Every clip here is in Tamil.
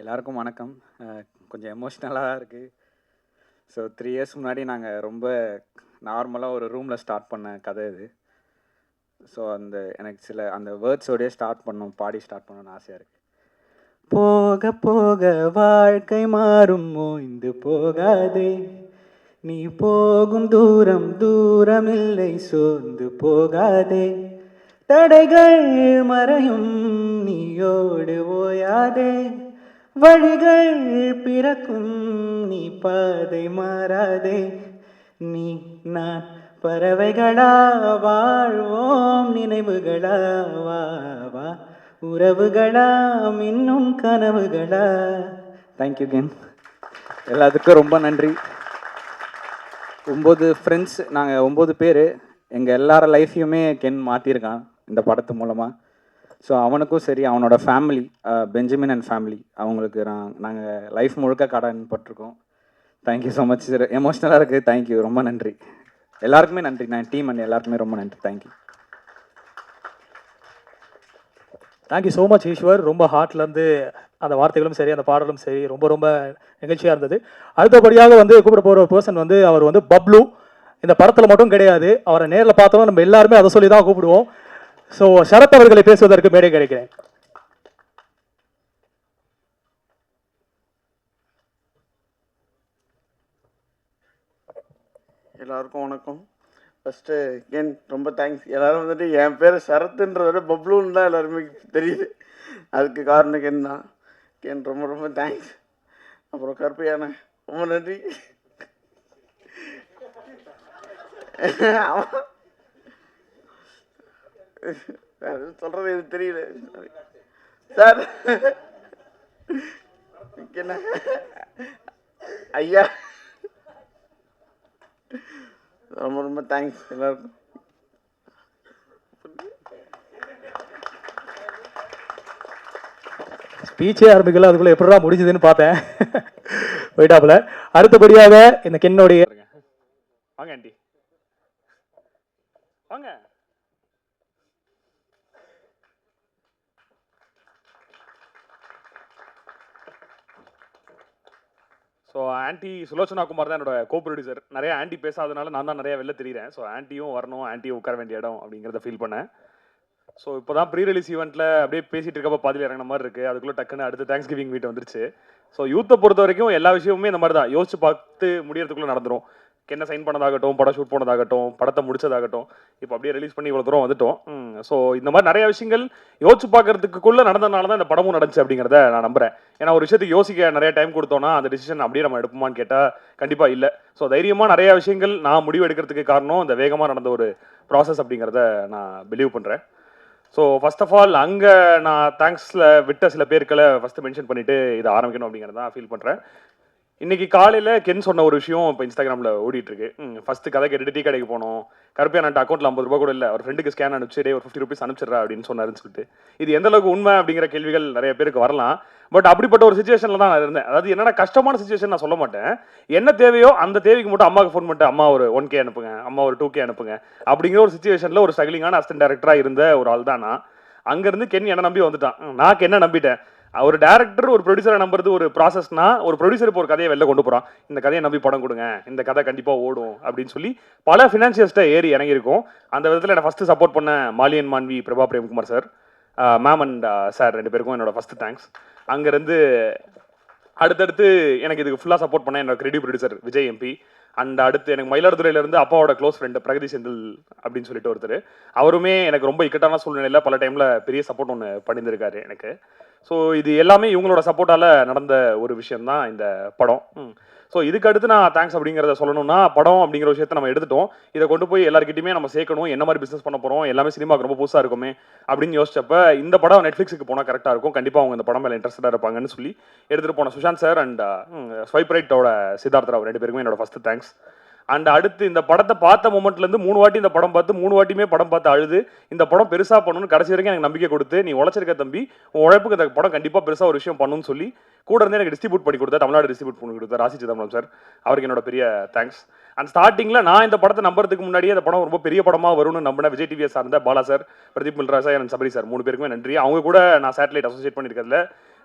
எல்லாருக்கும் வணக்கம். கொஞ்சம் எமோஷ்னலாக தான் இருக்குது. ஸோ 3 இயர்ஸ் முன்னாடி நாங்கள் ரொம்ப நார்மலாக ஒரு ரூமில் ஸ்டார்ட் பண்ண கதை இது. ஸோ எனக்கு சில அந்த வேர்ட்ஸோடய பாடி ஸ்டார்ட் பண்ணணும்னு ஆசையாக இருக்குது. போக போக வாழ்க்கை மாறும், ஓய்ந்து போகாதே, நீ போகும் தூரம் தூரமில்லை, சோர்ந்து போகாதே, தடைகள் மறையும், நீயோடு ஓயாதே, வழிகள் பிறக்கும், நீ பாதை மாறாதே, நீ நான் பறவைகளா வாழ்வோம், நினைவுகளா வா வா, உறவுகளா இன்னும் கனவுகளா. Thank you can. எல்லாத்துக்கும் ரொம்ப நன்றி. 9 ஃப்ரெண்ட்ஸ், நாங்கள் 9 பேர். எங்கள் எல்லார லைஃப்பையுமே கென் மாற்றிருக்கான் இந்த படத்து மூலமாக. ஸோ அவனுக்கும் சரி, அவனோட ஃபேமிலி, பெஞ்சமின் அண்ட் ஃபேமிலி, அவங்களுக்கு நாங்கள் லைஃப் முழுக்க கடன் பட்டிருக்கோம். Thank you so much sir. எமோஷ்னலாக இருக்குது. தேங்க்யூ, ரொம்ப நன்றி. எல்லாருக்குமே நன்றி. நான் டீம் அண்ட் எல்லாருக்குமே ரொம்ப நன்றி. Thank you. Thank you so much Eswar. ரொம்ப ஹார்ட்லேருந்து அந்த வார்த்தைகளும் சரி, அந்த பாடலும் சரி, ரொம்ப ரொம்ப நிகழ்ச்சியாக இருந்தது. அடுத்தபடியாக கூப்பிட போகிற பர்சன் அவர் பப்ளு. இந்த படத்தில் மட்டும் கிடையாது, அவரை நேரில் பார்த்தோம் நம்ம எல்லாருமே அதை சொல்லி தான் கூப்பிடுவோம். ஸோ சரத் அவர்களை பேசுவதற்கு மேடை கிடைக்கிறேன். எல்லாருக்கும் வணக்கம். ஃபஸ்ட்டு ஏன் ரொம்ப தேங்க்ஸ். எல்லோரும் என் பேர் சரத்துன்றத பப்ளூன்னு தான் எல்லாருமே தெரியுது. அதுக்கு காரணம் கேன் தான். கேன் ரொம்ப ரொம்ப தேங்க்ஸ். அப்புறம் கருப்பையான ரொம்ப நன்றி. சொல்கிறது எனக்கு தெரியல சார். என்ன ஐயா, ரொம்ப ரொம்ப தேங்க்ஸ் எல்லாருக்கும். ஸ்பீச்சே ஆரம்பிக்கல, அதுக்குள்ளே எப்படிதான் முடிஞ்சதுன்னு பார்த்தேன். போயிட்டாப்புல. அடுத்தபடியாக இந்த கென்னோடைய வாங்க ஆண்டி, வாங்க. ஸோ ஆண்டி சுலோச்சனா குமார் தான் என்னோட கோ ப்ரொடியூசர். நிறைய ஆண்டி பேசாதனால நான் தான் நிறைய வெளில தெரியுறேன். ஸோ ஆண்டியும் வரணும், ஆண்டியும் உட்கார வேண்டிய இடம் அப்படிங்கிறத ஃபீல் பண்ணேன். ஸோ இப்போ தான் ப்ரீ ரிலீஸ் ஈவெண்ட்டில் அப்படியே பேசிகிட்டு இருக்கப்போ பாதியில் இறங்கின மாதிரி இருக்குது. அதுக்குள்ளே டக்குன்னு அடுத்து தேங்க்ஸ் கிவிங் மீட் வந்துருச்சு. ஸோ யூத்தை பொறுத்த வரைக்கும் எல்லா விஷயமுமே இந்த மாதிரி தான் யோசிச்சு பார்த்து முடியறதுக்குள்ளே நடந்துடும். என்ன சைன் பண்ணதாகட்டும், படம் ஷூட் பண்ணதாகட்டும், படத்தை முடிச்சதாகட்டும், இப்போ அப்படியே ரிலீஸ் பண்ணி இவ்வளோ தூரம் வந்துட்டோம். ஸோ இந்த மாதிரி நிறைய விஷயங்கள் யோசிச்சு பார்க்கறதுக்குள்ளே நடந்ததுனால தான் இந்த படமும் நடந்துச்சு அப்படிங்கிறத நான் நம்புறேன். ஏன்னா ஒரு விஷயத்துக்கு யோசிக்க நிறைய டைம் கொடுத்தோன்னா அந்த டிசிஷன் அப்படியே நம்ம எடுப்போமான்னு கேட்டால் கண்டிப்பாக இல்லை. ஸோ தைரியமாக நிறைய விஷயங்கள் நான் முடிவு எடுக்கிறதுக்கு காரணம் இந்த வேகமாக நடந்த ஒரு ப்ராசஸ் அப்படிங்கிறத நான் பிலீவ் பண்ணுறேன். ஸோ ஃபர்ஸ்ட் ஆஃப் ஆல் அங்கே நான் தேங்க்ஸில் விட்ட சில பேர்களை ஃபஸ்ட்டு மென்ஷன் பண்ணிவிட்டு இதை ஆரம்பிக்கணும் அப்படிங்கிறத நான் ஃபீல் பண்ணுறேன். இன்னைக்கு காலையில் கென் சொன்ன ஒரு விஷயம் இப்போ இன்ஸ்டாகிராமில் ஓடிட்டு இருக்கு. ஃபஸ்ட்டு கதை கேட்டுட்டு டீ கடைக்கு போனோம். கருப்பையான அக்கௌண்ட்டில் 50 ரூபா கூட இல்லை, ஒரு ஃப்ரெண்டுக்கு ஸ்கேன் அனுப்பிச்சு ஒரு 50 ரூபீஸ் அனுப்பிச்சிடுறா அப்படின்னு சொன்னாருன்னு சொல்லிட்டு, இது எந்த அளவுக்கு உண்மை அப்படிங்கிற கேள்விகள் நிறைய பேருக்கு வரலாம். பட் அப்படிப்பட்ட ஒரு சுச்சுவேஷனில் தான் நான் இருந்தேன். அதாவது என்னடா கஷ்டமான சுச்சுவேஷன் நான் சொல்ல மாட்டேன். என்ன தேவையோ அந்த தேவைக்கு மட்டும் அம்மாவுக்கு ஃபோன் பண்ணிட்டு அம்மா ஒரு 1K அனுப்புங்க, அம்மா ஒரு 2K அனுப்புங்க அப்படிங்கிற ஒரு சுச்சுவேஷனில் ஒரு ஸ்ட்ரகிளிங்கான அசிஸ்டன்ட் டைரக்டராக இருந்த ஒரு ஆள் தான் நான். அங்கேருந்து கென் என்ன நம்பி வந்துட்டான். நான் என்ன நம்பிட்டேன். ஒரு டேரக்டர் ஒரு ப்ரொடியூசரை நம்புறது ஒரு ப்ராசஸ்னா, ஒரு ப்ரொடியூசர் இப்போ ஒரு கதையை வெளில கொண்டு போகிறான். இந்த கதையை நம்பி படம் கொடுங்க, இந்த கதை கண்டிப்பாக ஓடும் அப்படின்னு சொல்லி பல ஃபினான்ஷியல்ஸ்ட்டை ஏறி இறங்கியிருக்கும். அந்த விதத்தில் என்னை ஃபஸ்ட்டு சப்போர்ட் பண்ண Maliyan Manvi, Prabha Premkumar sir, ma'am and sir 2 பேருக்கும் என்னோட ஃபஸ்ட்டு தேங்க்ஸ். அங்கேருந்து அடுத்தடுத்து எனக்கு இதுக்கு ஃபுல்லாக சப்போர்ட் பண்ண என்னோட credit producer Vijay MP. And அடுத்து எனக்கு மயிலாடுதுறையிலேருந்து அப்பாவோட க்ளோஸ் ஃப்ரெண்டு பிரகதி செந்தில் அப்படின்னு சொல்லிட்டு ஒருத்தர். அவருமே எனக்கு ரொம்ப இக்கட்டான சூழ்நிலையில் பல டைமில் பெரிய சப்போர்ட் ஒன்று பண்ணியிருக்காரு எனக்கு. ஸோ இது எல்லாமே இவங்களோட சப்போர்ட்டால் நடந்த ஒரு விஷயம்தான் இந்த படம். ஸோ இதுக்கு அடுத்து நான் தேங்க்ஸ் அப்படிங்கிறத சொல்லணும்னா, படம் அப்படிங்கிற விஷயத்தை நம்ம எடுத்துட்டோம், இதை கொண்டு போய் எல்லாருக்கிட்டையுமே நம்ம சேர்க்கணும். என்ன மாதிரி பிஸ்னஸ் பண்ண போகிறோம், எல்லாமே சினிமாவுக்கு ரொம்ப புதுசாக இருக்குமே அப்படின்னு யோசிச்சப்ப இந்த படம் நெட்ஃப்ளிக்ஸுக்கு போனால் கரெக்டாக இருக்கும், கண்டிப்பாக அவங்க இந்த படம் மேலே இன்ட்ரெஸ்டாக இருப்பாங்கன்னு சொல்லி எடுத்துகிட்டு போன சுஷாந்த் சார் அண்ட் ஸ்வைப் ரைட்டோட சித்தார்த் ராவ் 2 பேருக்குமே என்னோட ஃபஸ்ட்டு தேங்க்ஸ். அண்ட் அடுத்து இந்த படத்தை பார்த்த மொமெண்ட்லேருந்து 3 வாட்டி இந்த படம் பார்த்து 3 வாட்டியுமே படம் பார்த்து அழுது இந்த படம் பெருசாக பண்ணணும்னு கடைசி வரைக்கும் எனக்கு நம்பிக்கை கொடுத்து, நீ உழைச்சிருக்க தம்பி, உன் உழைப்புக்கு இந்த படம் கண்டிப்பாக பெருசாக ஒரு விஷயம் பண்ணணும்னு சொல்லி கூட இருந்து எனக்கு டிஸ்ட்ரிபியூட் பண்ணி கொடுத்தா, தமிழ்நாடு டிஸ்ட்ரிபியூட் பண்ணி கொடுத்தா ராசி சிதம்பரம் சார், அவருக்கு என்னோட பெரிய தேங்க்ஸ். அண்ட் ஸ்டார்டிங்கில் நான் இந்த படத்தை நம்புறதுக்கு முன்னாடியே இந்த படம் ரொம்ப பெரிய படமாக வரும்னு நம்பின விஜய் டிவியை சார்ந்த Bala sir, Pradeep Milraj sir and Sabari sir 3 பேருக்குமே நன்றி. அவங்க கூட நான் சேட்டலைட் அசோசியேட் பண்ணியிருக்கிறதுல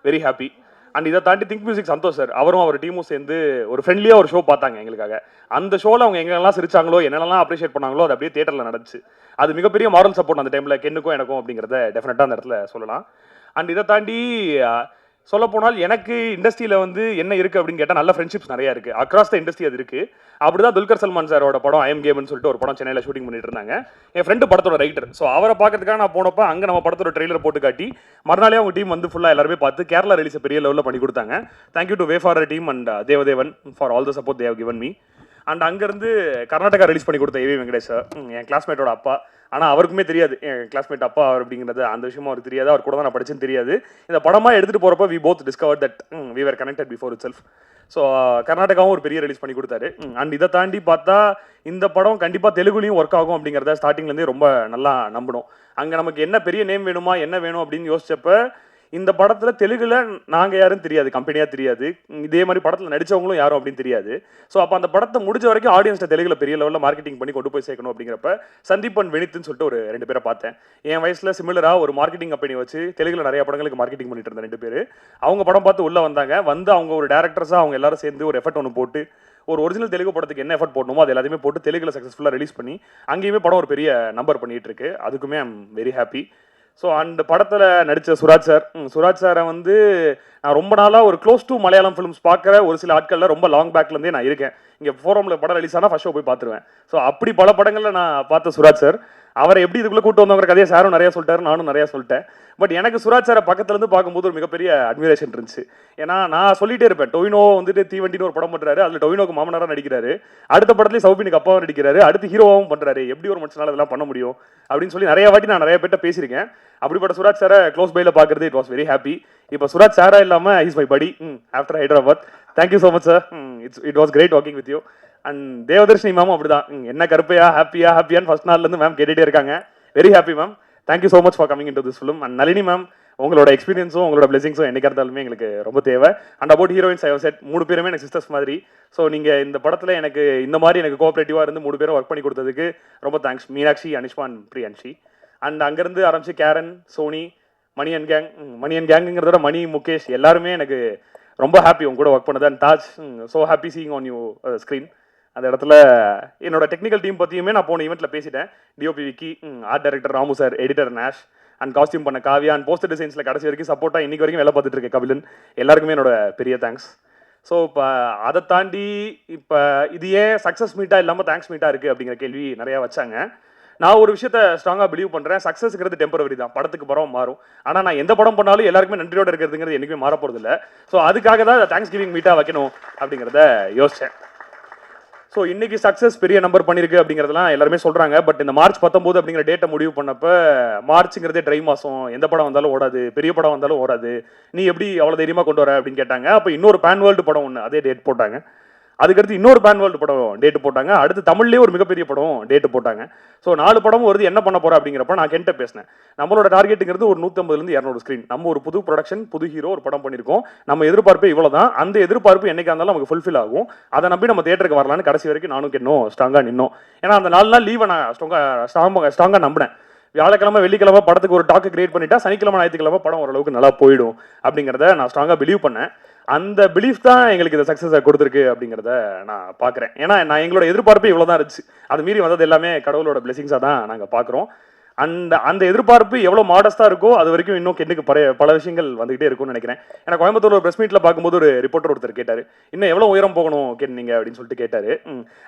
வெரி ஹாப்பி. அண்ட் இதை தாண்டி திங்க் மியூசிக் சந்தோஷ் சார் அவரும் அவர் டீமும் சேர்ந்து ஒரு ஃப்ரெண்ட்லியாக ஒரு ஷோ பார்த்தாங்க எங்களுக்காக. அந்த ஷோவில் அவங்க எங்கெல்லாம் சிரிச்சாங்களோ என்னெல்லாம் அப்ரிஷியேட் பண்ணாங்களோ அது அப்படியே தியேட்டரில் நடந்துச்சு. அது மிகப்பெரிய மாரல் சப்போர்ட் அந்த டைமில் கென்னுக்கும் எனக்கும் அப்படிங்கிறத டெஃபினட்டாக அந்த இடத்துல சொல்லலாம். அண்ட் இதை தாண்டி சொல்லப்போனால் எனக்கு இண்டஸ்ட்ரியில் வந்து என்ன இருக்குது அப்படின்னு கேட்டால் நல்ல ஃப்ரெண்ட்ஷிப்ஸ் நிறையா இருக்குது. அக்ராஸ் த இண்டஸ்ட்ரி அது இருக்குது. அப்படி தான் துல்கர் சல்மான் சாரோட படம் ஐஎம் கேம்னு சொல்லிட்டு ஒரு படம் சென்னையில் ஷூட்டிங் பண்ணிட்டு இருந்தாங்க. என் ஃப்ரெண்டு படத்தோட ரைட்டர். ஸோ அவரை பார்க்கறதுக்காக நான் போனப்போ அங்கே நம்ம படத்தோட ட்ரெய்லர் போட்டு காட்டி மறுநாளே அவங்க டீம் வந்து ஃபுல்லாக எல்லாருமே பார்த்து கேரளா ரிலீஸை பெரிய லெவலில் பண்ணி கொடுத்தாங்க. Thank you to Wayfarer team and Devadevan for all the support they have given me. And அங்கேருந்து கர்நாடகா ரிலீஸ் பண்ணி கொடுத்த ஏவி வெங்கடேஷ் சார் என் கிளாஸ்மேட்டோட அப்பா. ஆனால் அவருக்குமே தெரியாது என் கிளாஸ்மேட் அப்பா அவர் அப்படிங்கிறது. அந்த விஷயமும் அவருக்கு தெரியாது. அவர் கூட தான் நான் படிச்சுன்னு தெரியாது. இந்த படமாக எடுத்துகிட்டு போகிறப்ப we both discover that we are connected before itself. So கர்நாடகாவும் ஒரு பெரிய ரிலீஸ் பண்ணி கொடுத்தாரு. அண்ட் இதை தாண்டி பார்த்தா இந்த படம் கண்டிப்பாக தெலுங்குலையும் ஒர்க் ஆகும் அப்படிங்கிறத ஸ்டார்டிங்லேருந்தே ரொம்ப நல்லா நம்பணும். அங்கே நமக்கு என்ன பெரிய நேம் வேணுமா என்ன வேணும் அப்படின்னு யோசிச்சப்ப இந்த படத்தில் தெலுங்குல நாங்கள் யாரும் தெரியாது, கம்பெனியாக தெரியாது, இதே மாதிரி படத்தில் நடித்தவங்களும் யாரும் அப்படின்னு தெரியாது. ஸோ அப்போ அந்த படத்தை முடிஞ்ச வரைக்கும் ஆடியன்ஸ்ட்டை தெலுங்குல பெரிய லெவலில் மார்க்கெட்டிங் பண்ணி கொண்டு போய் சேர்க்கணும் அப்படிங்கிறப்ப சந்தீப் அண்ட் வினித்னு சொல்லிட்டு ஒரு 2 பேரை பார்த்தேன். என் வயசில் சிமிலராக ஒரு மார்க்கெட்டிங் கம்பெனி வச்சு தெலுங்குல நிறைய படங்களுக்கு மார்க்கெட்டிங் பண்ணிட்டு இருந்த 2 பேர். அவங்க படம் பார்த்து உள்ளே வந்தாங்க. வந்து அவங்க ஒரு டேரக்டர்ஸாக அவங்க எல்லாரும் சேர்ந்து ஒரு எஃபர்ட் ஒன்று போட்டு ஒரு ஒரிஜினல் தெலுங்கு படத்துக்கு என்ன எஃபர்ட் போடணுமோ அது எல்லாத்தையுமே போட்டு தெலுங்குல சக்ஸஸ்ஃபுல்லாக ரிலீஸ் பண்ணி அங்கேயுமே படம் ஒரு பெரிய நம்பர் பண்ணிட்டு இருக்கு. அதுக்குமே ஐம் வெரி ஹாப்பி. ஸோ அந்த படத்தில் நடித்த சுராஜ் சார், சுராஜ் சாரை வந்து நான் ரொம்ப நாளாக ஒரு க்ளோஸ் டு மலையாளம் ஃபிலிம்ஸ் பார்க்குற ஒரு சில ஆட்களில் ரொம்ப லாங் பேக்லேருந்தே நான் இருக்கேன். இங்கே ஃபோரமில் படம் ரிலீஸ் ஆனால் ஃபர்ஸ்ட் ஷோ போய் பார்த்துருவேன். ஸோ அப்படி பல படங்களில் நான் பார்த்த சுராஜ் சார். அவரை எப்படி இதுக்குள்ளே கூட்டு வந்தவங்க கதையை சாரும் நிறையா சொல்லிட்டாரு, நானும் நிறையா சொல்லிட்டேன். பட் எனக்கு சுராஜ் சாரை பக்கத்துலேருந்து பார்க்கும்போது ஒரு மிகப்பெரிய அட்மிரேஷன் இருந்துச்சு. ஏன்னா நான் சொல்லிட்டே இருப்பேன், டொவினோ வந்துட்டு தீவண்டின்னு ஒரு படம் பண்ணுறாரு, அதில் டொவினோக்கு மாமனாராக நடிக்கிறாரு, அடுத்த படத்துலேயும் சௌபினுக்கு அப்பாவும் நடிக்கிறாரு, அடுத்து ஹீரோவாகவும் பண்ணுறாரு, எப்படி ஒரு மனுஷனால இதெல்லாம் பண்ண முடியும் அப்படின்னு சொல்லி நிறைய வாட்டி நான் நிறைய பேர்ட்ட பேசியிருக்கேன். அப்படிப்பட்ட சுராஜ் சாரை க்ளோஸ் பையில் பார்க்குறது இட் வாஸ் வெரி ஹாப்பி. இப்போ சுராஜ் சாரா இல்லாமல் is my buddy after Hyderabad. Thank you so much sir. It was great walking with you. And Devadarshini மேமும் அப்படிதான், என்ன கருப்பையா ஹாப்பியான்னு ஃபர்ஸ்ட் நாள்லேருந்து மேம் கேட்டுகிட்டே இருக்காங்க. Very happy ma'am. Thank you so much for coming in to this film. And Nalini ma'am, உங்களோட எக்ஸ்பீரியன்ஸும் உங்களோட பிளெஸிங்ஸும் என்னைக்கா இருந்தாலுமே எங்களுக்கு ரொம்ப தேவை. And about heroines I have set 3 பேருமே எனக்கு சிஸ்டர்ஸ் மாதிரி. ஸோ நீங்கள் இந்த படத்தில் எனக்கு இந்த மாதிரி எனக்கு கோஆப்ரேட்டிவாக இருந்து 3 பேரும் ஒர்க் பண்ணி கொடுத்ததுக்கு ரொம்ப thanks. Meenakshi, Anishma and Priyanshi. And அங்கேருந்து ஆரம்பிச்சு கேரன், சோனி, மணியன் கேங்குங்கிறத மணி, முகேஷ் எல்லாருமே எனக்கு ரொம்ப ஹாப்பி உங்க கூட ஒர்க் பண்ணது. And Taj, so happy seeing on you screen. அந்த இடத்துல என்னோட டெக்னிக்கல் டீம் பற்றியுமே நான் போன ஈவெண்ட்டில் பேசிட்டேன். DOP Vicky, art director Ramu sir, editor Nash, and costume பண்ண காவியா, அண்ட் போஸ்டர் டிசைன்ஸில் கடைசி வரைக்கும் சப்போர்ட்டாக இன்னைக்கு வரைக்கும் வேலை பார்த்துட்டு இருக்கேன் கபிலன். எல்லாருக்குமே என்னோட பெரிய தேங்க்ஸ். ஸோ இப்போ அதை தாண்டி இப்போ இது ஏன் சக்ஸஸ் மீட்டாக இல்லாமல் தேங்க்ஸ் மீட்டாக இருக்குது அப்படிங்கிற கேள்வி நிறையா வச்சாங்க. நான் ஒரு விஷயத்த ஸ்ட்ராங்காக பிலீவ் பண்ணுறேன், சக்ஸஸ்ங்கிறது டெம்பரவரி தான், படத்துக்கு படம் மாறும். ஆனால் நான் எந்த படம் பண்ணாலும் எல்லாருக்குமே நன்றியோடு இருக்கிறதுங்கிறது என்றைக்குமே மாற போகிறது இல்லை. ஸோ அதுக்காக தான் தேங்க்ஸ் கிவிங் மீட்டாக வைக்கணும் அப்படிங்கிறத யோசித்தேன். ஸோ இன்னைக்கு சக்ஸஸ் பெரிய நம்பர் பண்ணியிருக்கு அப்படிங்கிறதுலாம் எல்லாருமே சொல்கிறாங்க. பட் இந்த மார்ச் 19 அப்படிங்கிற டேட்டை முடிவு பண்ணப்போ மார்ச்சுங்கிறதே ட்ரை மாதம், எந்த படம் வந்தாலும் ஓடாது, பெரிய படம் வந்தாலும் ஓடாது, நீ எப்படி அவ்வளோ தைரியமாக கொண்டு வர அப்படின்னு கேட்டாங்க. அப்போ இன்னொரு பேன் வேர்ல்டு படம் ஒன்று அதே டேட் போட்டாங்க. அதுக்கடுத்து இன்னொரு பேன் வேர்ல்டு படம் டேட்டு போட்டாங்க. அடுத்து தமிழ்லேயே ஒரு மிகப்பெரிய படம் டேட்டு போட்டாங்க. ஸோ 4 படமும் வருது, என்ன பண்ண போகிறோம் அப்படிங்கிறப்ப நான் கென்ட்ட பேசினேன். நம்மளோட டார்கெட்டுங்கிறது ஒரு 150லேருந்து 200 ஸ்க்ரீன். நம்ம ஒரு புது ப்ரொடக்ஷன், புது ஹீரோ ஒரு படம் பண்ணியிருக்கோம். நம்ம எதிர்பார்ப்பே இவ்வளோ தான். அந்த எதிர்பார்ப்பு என்னைக்கா இருந்தாலும் நமக்கு ஃபுல்ஃபில் ஆகும். அதை நம்பி நம்ம தேட்டருக்கு வரலான்னு கடைசி வரைக்கும் நானும் இன்னும் ஸ்ட்ராங்காக நின்னோம். ஏன்னா அந்த 4 நாள் லீவை நான் ஸ்ட்ராங்காக நம்பினேன். வியாழக்கிழமை வெள்ளிக்கிழமை படத்துக்கு ஒரு டாக்கு கிரியேட் பண்ணிட்டா சனிக்கிழமை ஞாயிற்றுக்கிழமை படம் ஓரளவுக்கு நல்லா போயிடும் அப்படிங்கிறத நான் ஸ்ட்ராங்காக பிலீவ் பண்ணேன். அந்த பிலீஃப் தான் எங்களுக்கு இந்த சக்ஸஸை கொடுத்துருக்கு அப்படிங்கிறத நான் பார்க்குறேன். ஏன்னா நான் எங்களோட எதிர்பார்ப்பு இவ்வளோ தான் இருந்துச்சு. அது மீறி வந்தது எல்லாமே கடவுளோட பிளெஸிங்ஸாக தான் நாங்கள் பார்க்குறோம். அந்த எதிர்பார்ப்பு எவ்வளோ மாடஸ்ட்டாக இருக்கோ அது வரைக்கும் இன்னும் கென்னுக்கு பல விஷயங்கள் வந்துகிட்டே இருக்கும்னு நினைக்கிறேன். ஏன்னா கோயம்புத்தூர் ஒரு ப்ரெஸ் மீட்டில் பார்க்கும்போது ஒரு ரிப்போர்ட்டர் ஒருத்தர் கேட்டார், இன்னும் எவ்வளோ உயரம் போகணும் கென் நீங்கள் அப்படின்னு சொல்லிட்டு கேட்டார்.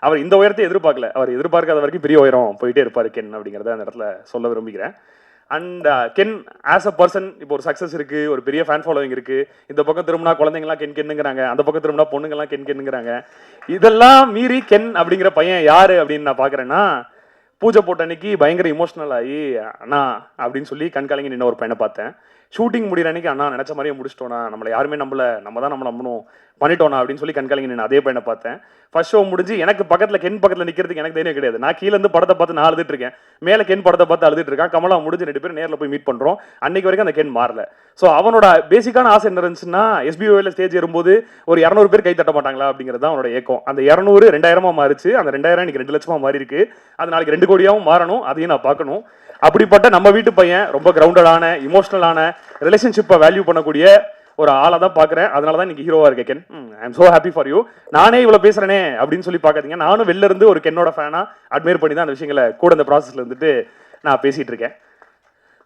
அவர் இந்த உயரத்தை எதிர்பார்க்கல, அவர் எதிர்பார்க்காத வரைக்கும் பெரிய உயரம் போயிட்டே இருப்பார் கென் அப்படிங்கிறத அந்த இடத்துல சொல்ல விரும்புகிறேன். And Ken as a person இப்போ ஒரு சக்ஸஸ் இருக்குது, ஒரு பெரிய ஃபேன் ஃபாலோவிங் இருக்குது. இந்த பக்கம் திரும்பினா குழந்தைங்களாம் கென்னுங்கிறாங்க, அந்த பக்கம் திரும்பினா பொண்ணுங்கள்லாம் கென்னுங்கிறாங்க. இதெல்லாம் மீறி கென் அப்படிங்கிற பையன் யார் அப்படின்னு நான் பார்க்குறேன்னா, பூஜை போட்ட அன்னைக்கு பயங்கர இமோஷனல் ஆகி அண்ணா அப்படின்னு சொல்லி கண்காலங்கி நின்று ஒரு பையனை பார்த்தேன். ஷூட்டிங் முடிகிற அன்னைக்கு அண்ணா நினச்ச மாதிரியே முடிச்சிட்டோண்ணா, நம்மளை யாருமே நம்பல, நம்ம தான் நம்மளை நம்பணும், பண்ணிட்டோண்ணா அப்படின்னு சொல்லி கண்காலங்கி நின்று அதே பையனை பார்த்தேன். ஃபர்ஸ்ட் ஷோ முடிஞ்சு எனக்கு பக்கத்தில் கென் பக்கத்தில் நிற்கிறதுக்கு எனக்கு தைரியம் கிடையாது. நான் கீழே இருந்து படத்தை பார்த்து நான் அழுதுட்டு இருக்கேன், மேலே கென் படத்தை பார்த்து அழுதுட்டு இருக்கேன். கமலா முடிஞ்சு 2 பேரும் நேரில் போய் மீட் பண்ணுறோம். அன்னைக்கு வரைக்கும் அந்த கென் மாறல. ஸோ அவனோட பேசிக்கான ஆசை என்ன இருந்துச்சுன்னா, SBOவில் ஸ்டேஜ் ஏறும்போது ஒரு 200 பேர் கை தட்ட மாட்டாங்களா அப்படிங்கிறது தான் அவனோட ஏக்கம். அந்த 200 2000 மாறிச்சு, அந்த 2000 இன்னைக்கு 2 லட்சமாக மாறி இருக்கு. அது நாளைக்கு 2 கோடியாகவும் மாறணும், அதையும் நான் பார்க்கணும். அப்படிப்பட்ட நம்ம வீட்டு பையன் ரொம்ப கிரவுண்டடான, இமோஷனலான, ரிலேஷன்ஷிப்பை வேல்யூ பண்ணக்கூடிய ஒரு ஆளை தான் பார்க்குறேன். அதனால தான் இன்னைக்கு ஹீரோவாக இருக்கேன் Ken. I am so happy for you. நானே இவ்வளோ பேசுகிறேனே அப்படின்னு சொல்லி பார்க்காதீங்க. நானும் வெளில இருந்து ஒரு கென்னோட ஃபேனாக அட்மையர் பண்ணி தான் அந்த விஷயங்களை கூட இந்த ப்ராசஸில் இருந்துட்டு நான் பேசிகிட்டு இருக்கேன்.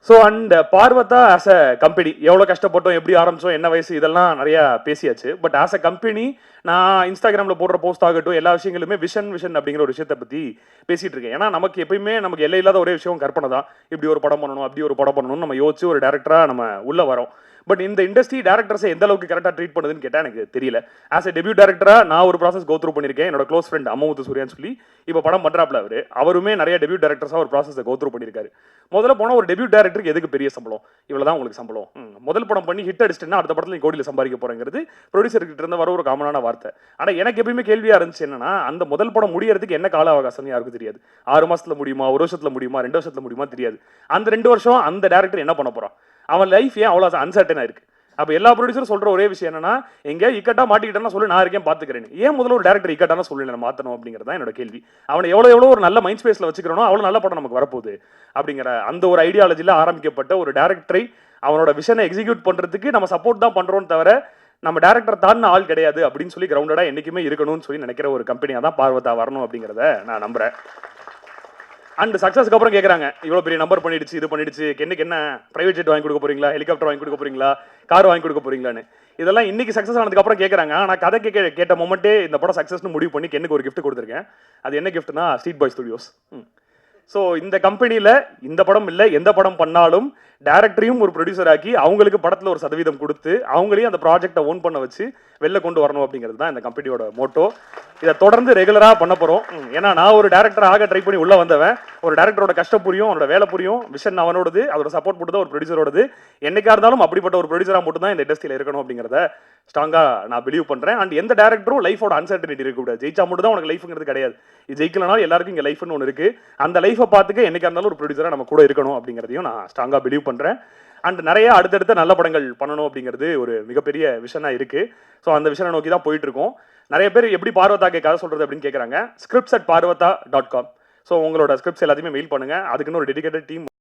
So and Parvatha as a company எவ்வளோ கஷ்டப்பட்டோம், எப்படி ஆரம்பிச்சோம், என்ன வயசு, இதெல்லாம் நிறையா பேசியாச்சு. பட் ஆஸ் அ கம்பெனி நான் இன்ஸ்டாகிராமில் போடுற போஸ்ட் ஆகட்டும், எல்லா விஷயங்களுமே விஷன் அப்படிங்கிற ஒரு விஷயத்தை பற்றி பேசிகிட்டு இருக்கேன். ஏன்னா நமக்கு எப்பயுமே நமக்கு எல்லை இல்லாத ஒரே விஷயம் கற்பனை தான். இப்படி ஒரு படம் பண்ணணும், அப்படி ஒரு படம் பண்ணணும்னு நம்ம யோசிச்சு ஒரு டேரக்டராக நம்ம உள்ளே வரோம். பட் இந்த இண்டஸ்ட்ரி டேரக்டர்ஸை எந்த அளவுக்கு கரெக்டாக ட்ரீட் பண்ணுதுன்னு கேட்டால் எனக்கு தெரியல. ஆஸ் எ டெபியூ டேரக்டராக நான் ஒரு ப்ராசஸ் கோ த்ரூ பண்ணியிருக்கேன். என்னோட க்ளோஸ் ஃப்ரெண்ட் அம்மமுத்து சூர்யான்னு சொல்லி இப்போ படம் பண்ணுறாப்புல அவருமே நிறைய டெபியூ டேரக்டர்ஸாக ஒரு ப்ராசஸை கோ த்ரூ பண்ணியிருக்காரு. முதல்ல போனால் ஒரு டெபியூ டேரக்டருக்கு எதுக்கு பெரிய சம்பளம், இவ்வளோ தான் உங்களுக்கு சம்பளம், முதல் படம் பண்ணி ஹிட் அடிச்சிட்டுன்னா அடுத்த படத்தில் நீ கோடியில் சம்பாதிக்க போகிறேங்கிறது ப்ரொடியூசர்கிட்ட இருந்து வர ஒரு காமனான வார்த்தை. ஆனால் எனக்கு எப்பயுமே கேள்வியாக இருந்துச்சு என்னன்னா, அந்த முதல் படம் முடியறதுக்கு என்ன கால அவகாசம் யாருக்கும் தெரியாது. 6 மாசத்துல முடியுமா, 1 வருஷத்துல முடியுமா, 2 வருஷத்துல முடியுமா தெரியாது. அந்த 2 வருஷம் அந்த டேரக்டர் என்ன பண்ண போறான், அவன் லைஃப் ஏன் அவ்வளோ அன்சர்டனா இருக்கு. அப்போ எல்லா ப்ரொடியூசரும் சொல்ற ஒரே விஷயம் என்னன்னா, எங்க இக்கட்டா மாட்டிக்கிட்டேன்னா சொல்லி நான் இருக்கேன் பாத்துக்கிறேன். ஏன் முதல்ல ஒரு டேரக்டர் இக்கட்டான சொல்லி மாத்தணும் அப்படிங்கிறதா என்னோட கேள்வி. அவனை எவ்வளோ ஒரு நல்ல மைண்ட் ஸ்பேஸ்ல வச்சுக்கிறோம், அவ்வளோ நல்ல படம் நமக்கு வரப்போகுது அப்படிங்கிற அந்த ஒரு ஐடியாலஜியில் ஆரம்பிக்கப்பட்ட ஒரு டேரக்டரை அவனோட விஷனை எக்ஸிக்யூட் பண்றதுக்கு நம்ம சப்போர்ட் தான் பண்றோம் தவிர நம்ம டேரக்டர் தான் ஆள் கிடையாது அப்படின்னு சொல்லி கிரவுண்டடா என்னைக்குமே இருக்கணும்னு சொல்லி நினைக்கிற ஒரு கம்பெனியாக தான் பார்வதா வரணும் அப்படிங்கிறத நான் நம்புறேன். அண்ட் சக்ஸஸ்க்கு அப்புறம் கேட்குறாங்க, இவ்வளோ பெரிய நம்பர் பண்ணிடுச்சு, இது பண்ணிடுச்சு, என்னைக்கு என்ன பிரைவேட் ஜெட் வாங்கி கொடுக்க போறீங்களா, ஹெலிகாப்டர் வாங்கி கொடுக்க போறீங்களா, கார் வாங்கி கொடுக்க போறீங்களான்னு. இதெல்லாம் இன்னைக்கு சக்ஸஸ் ஆனதுக்கு அப்புறம் கேட்குறாங்க. நான் கதை கேட்ட மொமெண்ட்டே இந்த படம் சக்ஸஸ்னு முடிவு பண்ணி கென்னுக்கு ஒரு கிஃப்ட் கொடுத்துருக்கேன். அது என்ன கிஃப்ட்னா ஸ்ட்ரீட் பாய் ஸ்டுடியோஸ். ஸோ இந்த கம்பெனியில் இந்த படம் இல்லை எந்த படம் பண்ணாலும் டேரக்டரையும் ஒரு ப்ரொடியூசர் ஆக்கி அவங்களுக்கு படத்தில் ஒரு சதவீதம் கொடுத்து அவங்களையும் அந்த ப்ராஜெக்டை ஓன் பண்ண வச்சு வெளில கொண்டு வரணும் அப்படிங்கிறது தான் இந்த கம்பெனியோட மோட்டோ. இதை தொடர்ந்து ரெகுலராக பண்ண போகிறோம். ஏன்னா நான் ஒரு டேரக்டர் ஆக ட்ரை பண்ணி உள்ளே வந்தவன். ஒரு டேரக்டரோட கஷ்டம் புரியும், அவனோட வேலை புரியும், விஷன் அவனோடது, அதோட சப்போர்ட் போட்டு தான் ஒரு ப்ரொடியூசரோடது. என்னைக்கா இருந்தாலும் அப்படிப்பட்ட ஒரு ப்ரொடியூசராக மட்டும் தான் இந்த இண்டஸ்ட்ரியில் இருக்கணும் அப்படிங்கிறத ஸ்ட்ராங்காக நான் பிலீவ் பண்ணுறேன். அண்ட் எந்த டேரக்டரும் லைஃபோட அன்சர்டனிட்டி இருக்கக்கூடாது. ஜெயிச்சா மட்டும் தான் உனக்கு லைஃப்ங்கிறது கிடையாது. இது ஜெயிக்கலனாலும் எல்லாருக்கும் இங்கே லைஃப்னு ஒன்று இருக்குது. அந்த லைஃபை பார்த்துக்க என்னைக்கா இருந்தாலும் ஒரு ப்ரொடியூசராக நம்ம கூட இருக்கணும் அப்படிங்கிறதையும் நான் ஸ்ட்ராங்காக பிலீவ் பண்ணுறேன். அண்ட் நிறைய அடுத்தடுத்த நல்ல படங்கள் பண்ணணும் அப்படிங்கிறது ஒரு மிகப்பெரிய விஷனாக இருக்குது. ஸோ அந்த விஷனை நோக்கி தான் போயிட்டு இருக்கோம். நிறைய பேர் எப்படி பார்வதாக்கு கதை சொல்கிறது அப்படின்னு கேட்குறாங்க. scripts@parvatha.com. ஸோ உங்களோட ஸ்கிரிப்ட்ஸ் எல்லாத்தையுமே மெயில் பண்ணுங்கள். அதுக்குன்னு ஒரு டெடிகேட்டட் டீம்